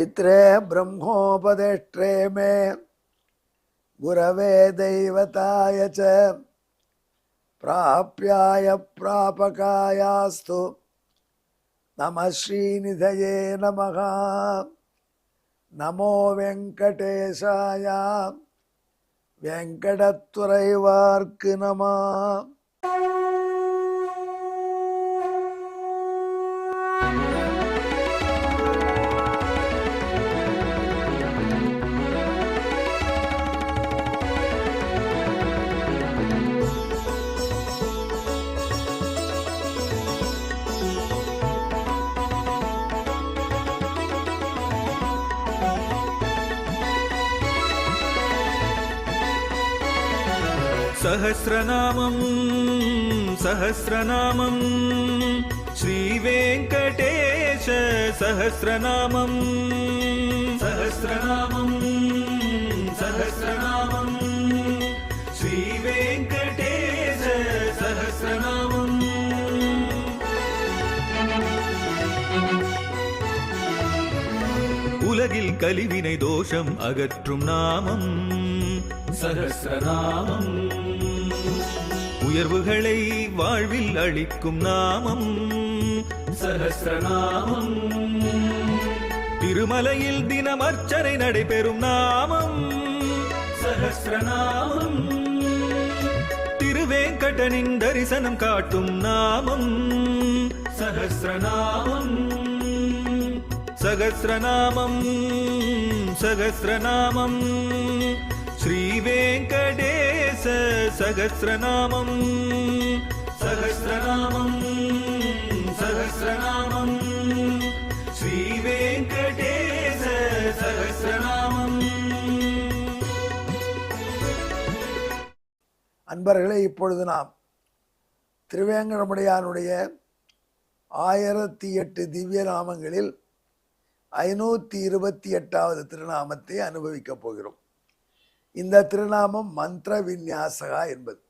पित्रे ब्रह्मोपदेष्ट्रे मे गुरवे दैवताय च प्राप्याय प्रापकायास्तु नमः श्रीनिधये नमः। नमो वेंकटेशाय वेंकटत्वरैवार्क्कु नमः। सहस्रनामं सहस्रनामं श्रीवेंकटेश सहस्रनामं सहस्रनामं सहस्रनामं श्रीवेंकटेश सहस्रनामं। உலகில் கலிவினை தோஷம் அகற்றும் நாமம் சஹஸ்ரநாமம். உயர்வுகளை வாழ்வில் அளிக்கும் நாமம் சஹஸ்ரநாமம். திருமலையில் தினம் அர்ச்சனை நடைபெறும் நாமம் சஹஸ்ரநாமம். திருவேங்கடனின் தரிசனம் காட்டும் நாமம் சஹஸ்ரநாமம். சகஸ்ரநாமம் சகஸ்ரநாமம் श्रीवेंकटेश सहस्रनामं सहस्रनामं सहस्रनामं श्रीवेंकटेश सहस्रनामं। அன்பர்களே, இப்பொழுது நாம் திருவேங்கடமுடையானுடைய 1008 திவ்ய நாமங்களில் 528வது திருநாமத்தை அனுபவிக்கப் போகிறோம். இந்த திருநாமம் மந்திர விநியாசகா என்பது.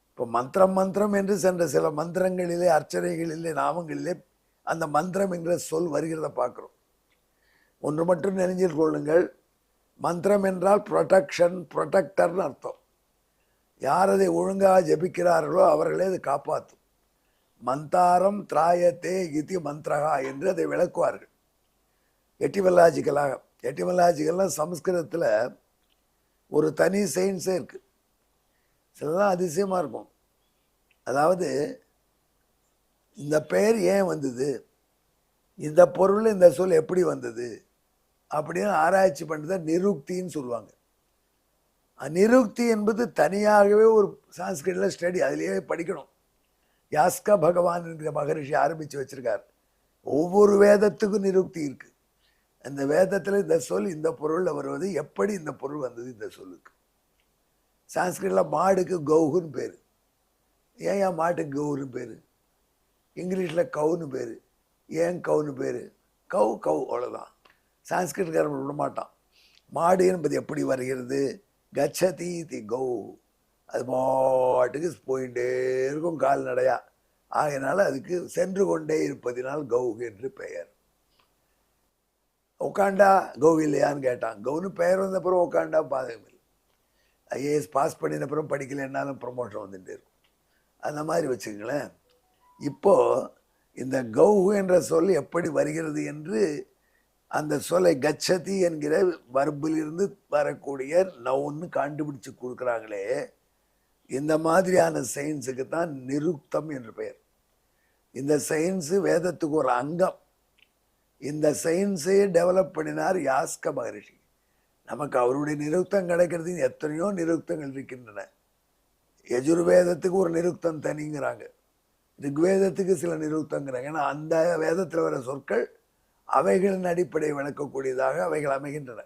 இப்போ மந்திரம் மந்திரம் என்று சென்ற சில மந்திரங்களிலே, அர்ச்சனைகளிலே, நாமங்களிலே அந்த மந்திரம் என்ற சொல் வருகிறத பார்க்கிறோம். ஒன்று மட்டும் நினைஞ்சில் கொள்ளுங்கள், மந்திரம் என்றால் ப்ரொடெக்ஷன், ப்ரொடெக்டர்னு அர்த்தம். யார் அதை ஒழுங்காக ஜபிக்கிறார்களோ அவர்களே அதை காப்பாற்றும். மந்தாரம் திராயத்தே இதி மந்திரகா என்று அதை விளக்குவார்கள் எட்டிமலாஜிக்கலாக. எட்டிமலாஜிக்கல்லாம் சமஸ்கிருதத்தில் ஒரு தனி சயின்ஸே இருக்குது. சிலதான் அதிசயமாக இருக்கும். அதாவது இந்த பெயர் ஏன் வந்தது, இந்த பொருள் இந்த சொல் எப்படி வந்தது அப்படின்னு ஆராய்ச்சி பண்ணுறத நிருக்தின்னு சொல்லுவாங்க. நிருக்தி என்பது தனியாகவே ஒரு சான்ஸ்கிரிட்டில் ஸ்டடி, அதிலேயே படிக்கணும். யாஸ்க பகவான் என்கிற மகரிஷி ஆரம்பித்து வச்சிருக்கார். ஒவ்வொரு வேதத்துக்கும் நிருக்தி இருக்கு. அந்த வேதத்தில் இந்த சொல் இந்த பொருளில் வருவது, எப்படி இந்த பொருள் வந்தது இந்த சொல்லுக்கு. சான்ஸ்கிரிட்டில் மாடுக்கு கௌகுன்னு பேர். ஏன் மாட்டுக்கு கௌன்னு பேர்? இங்கிலீஷில் கவுன்னு பேர். ஏன் கவுன்னு பேர்? கவு கவு, அவ்வளோதான். சான்ஸ்கிரிட்காரன் விட மாட்டான். மாடு என்பது எப்படி வருகிறது? கச்சதி தி கௌ, அது பாட்டுக்கு போயிட்டே இருக்கும் கால்நடையா. ஆகையினால அதுக்கு சென்று கொண்டே இருப்பதினால் கௌ என்று பெயர். உக்காண்டா கௌ இல்லையான்னு கேட்டான். கௌன்னு பெயர் வந்த பிறகு உக்காண்டா பாதகம் இல்லை. ஐஏஎஸ் பாஸ் பண்ணின பிறகு படிக்கலைன்னாலும் ப்ரமோஷன் வந்துட்டு இருக்கும். அந்த மாதிரி வச்சுங்களேன். இப்போ இந்த கௌ என்ற சொல் எப்படி வருகிறது என்று அந்த சொல்லை கச்சதி என்கிற வர்பிலிருந்து வரக்கூடிய நவுன்னு கண்டுபிடிச்சு கொடுக்குறாங்களே, இந்த மாதிரியான சயின்ஸுக்கு தான் நிருக்தம் என்று பெயர். இந்த சயின்ஸு வேதத்துக்கு ஒரு அங்கம். இந்த சயின்ஸையே டெவலப் பண்ணினார் யாஸ்க மகரிஷி. நமக்கு அவருடைய நிருக்தம் கிடைக்கிறது எத்தனையோ நிருக்தங்கள் இருக்கின்றன. யஜுர்வேதத்துக்கு ஒரு நிருக்தம் தனிங்கிறாங்க, ரிக்வேதத்துக்கு சில நிருக்தங்கிறாங்க. ஏன்னா அந்த வேதத்தில் வர சொற்கள் அவைகளின் அடிப்படை விளக்கக்கூடியதாக அவைகள் அமைகின்றன.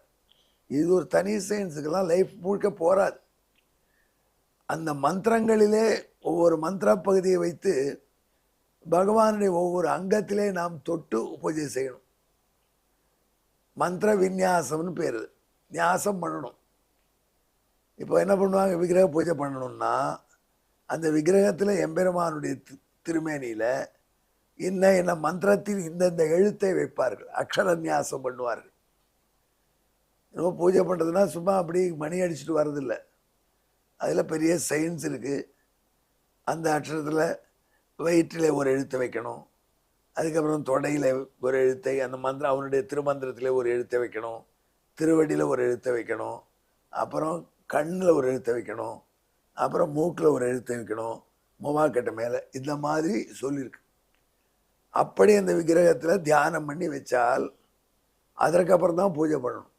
இது ஒரு தனி சயின்ஸுக்கெல்லாம் லைஃப் முழுக்க போராது. அந்த மந்திரங்களிலே ஒவ்வொரு மந்திர பகுதியை வைத்து பகவானுடைய ஒவ்வொரு அங்கத்திலே நாம் தொட்டு பூஜை செய்யணும். மந்திர விநியாசம்னு பேர். நியாசம் பண்ணணும். இப்போ என்ன பண்ணுவாங்க, விக்கிரக பூஜை பண்ணணும்னா அந்த விக்கிரகத்தில் எம்பெருமானுடைய திருமேனியில் என்ன மந்திரத்தில் இந்தந்த எழுத்தை வைப்பார்கள், அக்ஷரநியாசம் பண்ணுவார்கள். இன்னும் பூஜை பண்ணுறதுனா சும்மா அப்படி மணி அடிச்சுட்டு வர்றதில்லை, அதில் பெரிய சயின்ஸ் இருக்குது. அந்த அக்ஷரத்தில் வயிற்றில் ஒரு எழுத்தை வைக்கணும், அதுக்கப்புறம் தொடையில் ஒரு எழுத்தை, அந்த மந்திரம் அவனுடைய திருமந்திரத்தில் ஒரு எழுத்தை வைக்கணும், திருவடியில் ஒரு எழுத்தை வைக்கணும், அப்புறம் கண்ணில் ஒரு எழுத்தை வைக்கணும், அப்புறம் மூக்கில் ஒரு எழுத்தை வைக்கணும், மூவாக்கட்டை மேலே, இந்த மாதிரி சொல்லியிருக்கு. அப்படி அந்த விக்கிரகத்தில் தியானம் பண்ணி வச்சால் அதற்கப்புறம் தான் பூஜை பண்ணணும்.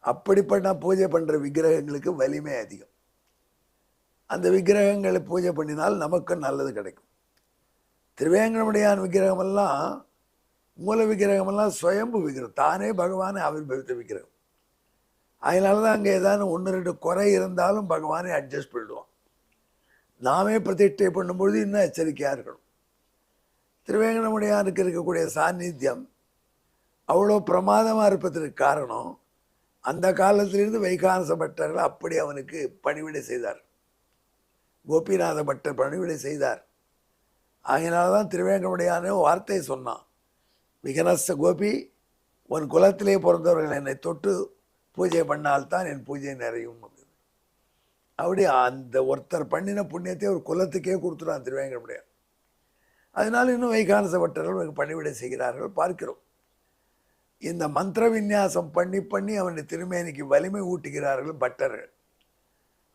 அப்படிப்பட்ட பூஜை பண்ணுற விக்கிரகங்களுக்கு வலிமை அதிகம். அந்த விக்கிரகங்களை பூஜை பண்ணினால் நமக்கு நல்லது கிடைக்கும். திருவேங்கடமுடையான் விக்கிரகமெல்லாம், மூல விக்கிரகமெல்லாம் சுயம்பு விக்கிரகம், தானே பகவானை ஆவிர்பவித்த விக்கிரகம். அதனால தான் அங்கே ஏதாவது 1-2 குறை இருந்தாலும் பகவானை அட்ஜஸ்ட் பண்ணிடுவான். நாமே பிரதிஷ்டை பண்ணும்பொழுது இன்னும் எச்சரிக்கையாக இருக்கணும். திருவேங்கடமுடையானுக்கு இருக்கக்கூடிய சாநித்தியம் அவ்வளோ பிரமாதமாக இருப்பதற்கு காரணம், அந்த காலத்திலிருந்து வைகானச பட்டர்கள் அப்படி அவனுக்கு பணிவிடை செய்தார். கோபிநாத பட்டர் பணிவிடை செய்தார். ஆகினால தான் திருவேங்கடமுடையானே வார்த்தை சொன்னான், விகனச கோபி, உன் குலத்திலே பிறந்தவர்கள் என்னை தொட்டு பூஜை பண்ணால்தான் என் பூஜை நிறையும். அப்படி அந்த ஒருத்தர் பண்ணின புண்ணியத்தை ஒரு குலத்துக்கே கொடுத்துட்டான் திருவேங்கடமுடையான். அதனால இன்னும் வைகானச பட்டர்கள் பணிவிடை செய்கிறார்கள் பார்க்கிறோம். இந்த மந்திர விநியாசம் பண்ணி பண்ணி அவனுடைய திருமேனிக்கு வலிமை ஊட்டுகிறார்கள் பட்டர்கள்.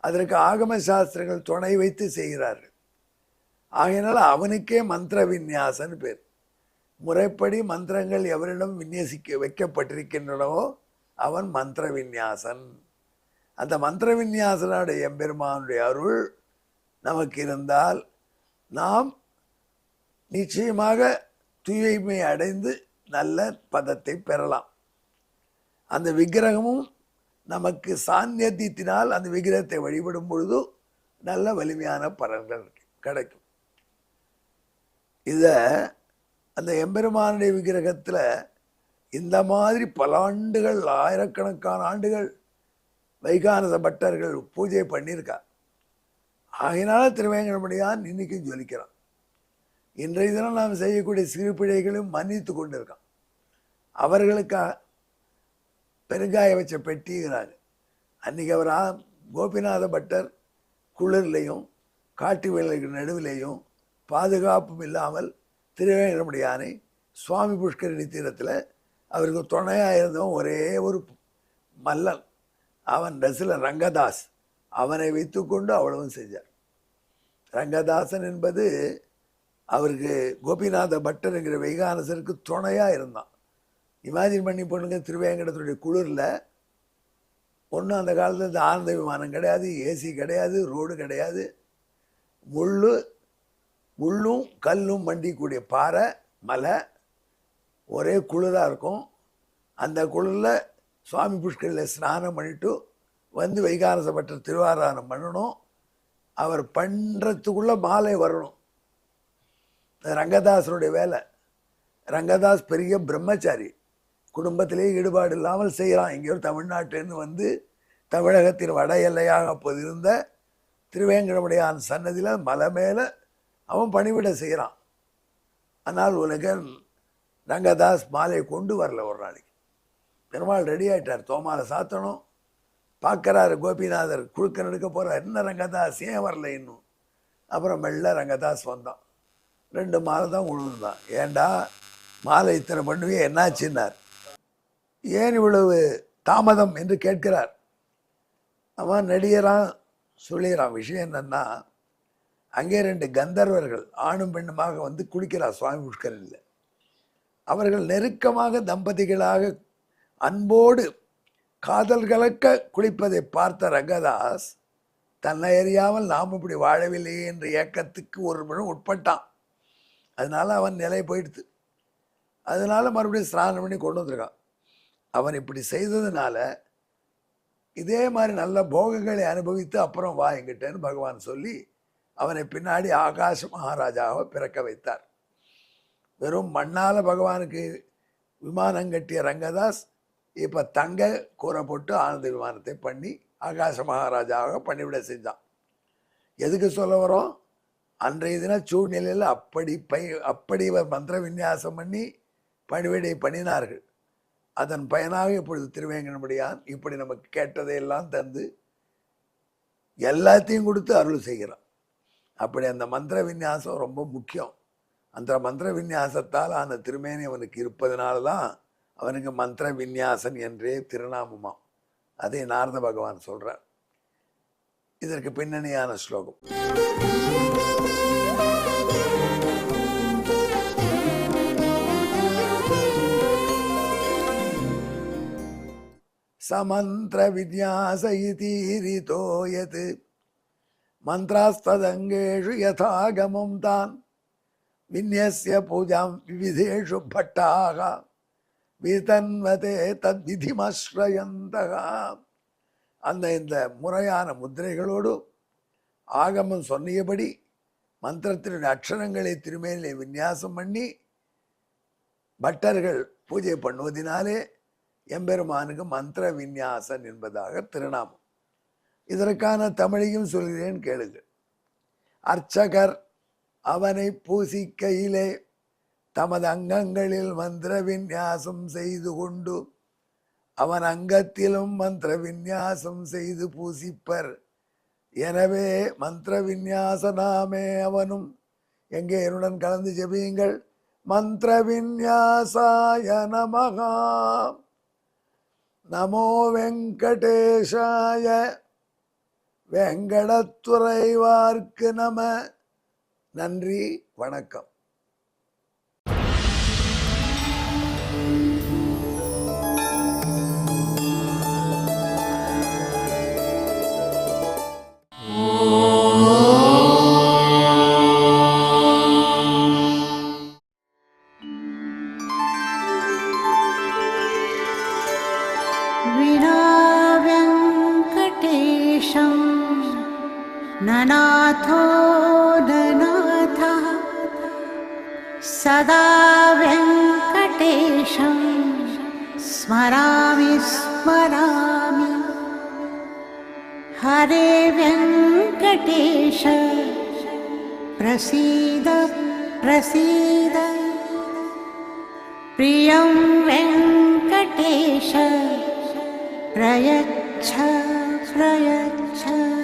அதற்கு ஆகம சாஸ்திரங்கள் துணை வைத்து செய்கிறார்கள். ஆகையினால அவனுக்கே மந்திர விநியாசன்னு பேர். முறைப்படி மந்திரங்கள் எவரிடம் வைக்கப்பட்டிருக்கின்றனவோ அவன் மந்திர விநியாசன். அந்த மந்திர விநியாசனுடைய எம்பெருமானுடைய அருள் நமக்கு இருந்தால் நாம் நிச்சயமாக தூய்மை அடைந்து நல்ல பதத்தை பெறலாம். அந்த விக்கிரகமும் நமக்கு சாநித்தியத்தினால் அந்த விக்கிரகத்தை வழிபடும் பொழுது நல்ல வலிமையான பலன்கள் கிடைக்கும். இதை அந்த எம்பெருமானுடைய விக்கிரகத்தில் இந்த மாதிரி பல ஆண்டுகள், ஆயிரக்கணக்கான ஆண்டுகள் வைகானச பட்டர்கள் பூஜை பண்ணியிருக்கா. ஆகினால திருவேங்கடமுடையான் இன்னைக்கும் ஜொலிக்கிறான். இன்றைய தினம் நாம் செய்யக்கூடிய சிறு பிழைகளையும் மன்னித்து கொண்டிருக்கான். அவர்களுக்காக பெருங்காய வச்ச பெட்டிங்கிறாங்க. அன்றைக்கி அவர் கோபிநாத பட்டர் குளிர்லையும் காட்டு வேலைக்கு நடுவிலையும் பாதுகாப்பும் இல்லாமல் திருவேங்கடமுடையானை சுவாமி புஷ்கரணி தீரத்தில் அவருக்கு துணையாக இருந்தவன் ஒரே ஒரு மல்லன், அவன் ட்ரெஸ்ஸில் ரங்கதாஸ், அவனை வைத்து கொண்டு அவ்வளவும் செஞ்சார். ரங்கதாசன் என்பது அவருக்கு கோபிநாத பட்டருங்கிற வைகானசருக்கு துணையாக இருந்தான். இமேஜின் பண்ணி பொண்ணுங்க, திருவேங்கடத்துடைய குளிரில் ஒன்றும் அந்த காலத்தில் இந்த ஆனந்த விமானம் கிடையாது, ஏசி கிடையாது, ரோடு கிடையாது, முள்ளும் கல்லும் மண்டிக்கூடிய பாறை மலை, ஒரே குளிராக இருக்கும். அந்த குளிரில் சுவாமி புஷ்கரில் ஸ்நானம் பண்ணிவிட்டு வந்து வைகானச பட்டர் திருவாராதனம் பண்ணணும். அவர் பண்ணுறதுக்குள்ளே மாலை வரணும். ரங்கதாசனுடைய வேலை. ரங்கதாஸ் பெரிய பிரம்மச்சாரி, குடும்பத்திலே ஈடுபாடு இல்லாமல் செய்கிறான். எங்கேயோ தமிழ்நாட்டிலேருந்து வந்து தமிழகத்தின் வட எல்லையாக அப்போது இருந்த திருவேங்கடமுடையான் சன்னதியில் மலை மேலே அவன் பணிவிட செய்கிறான். ஆனால் உலகன் ரங்கதாஸ் மாலையை கொண்டு வரல. ஒரு நாளைக்கு பெருமாள் ரெடி ஆகிட்டார், தோமாலை சாத்தணும். பார்க்குறாரு கோபிநாதர் குழுக்க நடுக்க போகிறார். என்ன ரங்கதாஸ் ஏன் வரல இன்னும்? அப்புறம் மெல்ல ரங்கதாஸ் வந்தான். 2 மாலை தான் உழுந்தான். ஏண்டா மாலை இத்தனை பண்ணுவே என்னாச்சுன்னார். ஏன் இவ்வளவு தாமதம் என்று கேட்கிறார். அவன் நடிகரான் சொல்லிடுறான். விஷயம் என்னன்னா, அங்கே 2 கந்தர்வர்கள் ஆணும் பெண்ணுமாக வந்து குளிக்கிறார் சுவாமி புஷ்கரில். அவர்கள் நெருக்கமாக தம்பதிகளாக அன்போடு காதல் கலக்க குளிப்பதை பார்த்த ரங்கதாஸ் தன்னை அறியாமல் நாம் இப்படி வாழவில்லையே என்ற ஏக்கத்துக்கு ஒரு முறை உட்பட்டான். அதனால அவன் நிலை போயிடுது. அதனால மறுபடியும் ஸ்நானம் பண்ணி கொண்டு வந்திருக்கான். அவன் இப்படி செய்ததுனால இதே மாதிரி நல்ல போகங்களை அனுபவித்து அப்புறம் வா என்கிட்டேன்னு பகவான் சொல்லி அவனை பின்னாடி ஆகாஷ மகாராஜாவை பிறக்க வைத்தார். வெறும் மண்ணால் பகவானுக்கு விமானம் கட்டிய ரங்கதாஸ் இப்போ தங்க கூரை போட்டு ஆனந்த விமானத்தை பண்ணி ஆகாச மகாராஜாவாக பணிவிட செஞ்சான். எதுக்கு சொல்ல வரோம்? அன்றைய தின சூழ்நிலையில் அப்படி இவர் மந்திர விநியாசம் பண்ணி பணிவிடை பண்ணினார்கள். அதன் பயனாக இப்பொழுது திருவேங்கடமுடியான் இப்படி நமக்கு கேட்டதையெல்லாம் தந்து எல்லாத்தையும் கொடுத்து அருள் செய்கிறான். அப்படி அந்த மந்திர விநியாசம் ரொம்ப முக்கியம். அந்த மந்திர விநியாசத்தால் அந்த திருமேனி அவனுக்கு இருப்பதனால தான் அவனுக்கு மந்திர விநியாசன் என்றே திருநாமமாம். அதை நாரத பகவான் சொல்றார். இதற்கு பின்னணியான ஸ்லோகம். சமந்திர விநியாச இதீரிதோ யத் மந்திராஸ்ததங்கேஷு யதாகமம் தான் விநியஸ்ய பூஜாம் விவிதேஷு பட்டாக விதன்வதே தத் விதிமஸ்ரயந்தக. இந்த முறையான முத்திரைகளோடு ஆகமம் சொன்னியபடி மந்திரத்தினுடைய அக்ஷரங்களை திருமேனிலே விநியாசம் பண்ணி பட்டர்கள் பூஜை பண்ணுவதினாலே எம்பெருமானுக்கு மந்திர விநியாசன் என்பதாக திருநாமம். இதற்கான தமிழையும் சொல்கிறேன் கேளுங்கள். அர்ச்சகர் அவனை பூசிக்கையிலே தமது அங்கங்களில் மந்திர விநியாசம் செய்து கொண்டு அவன் அங்கத்திலும் மந்திர விநியாசம் செய்து பூசிப்பர். எனவே மந்திர விநியாச நாமே அவனும். எங்கே என்னுடன் கலந்து ஜெபியுங்கள். மந்திர விநியாசாய நமஹா. நமோ வெங்கடேஷாய. வெங்கடத்துறைவார்க்கு நம. நன்றி, வணக்கம். ननाथो ननाथः सदा वेङ्कटेशं स्मरामि स्मरामि. हरे वेङ्कटेश प्रसीद प्रसीद. प्रियं वेङ्कटेश प्रयच्छ प्रयच्छ.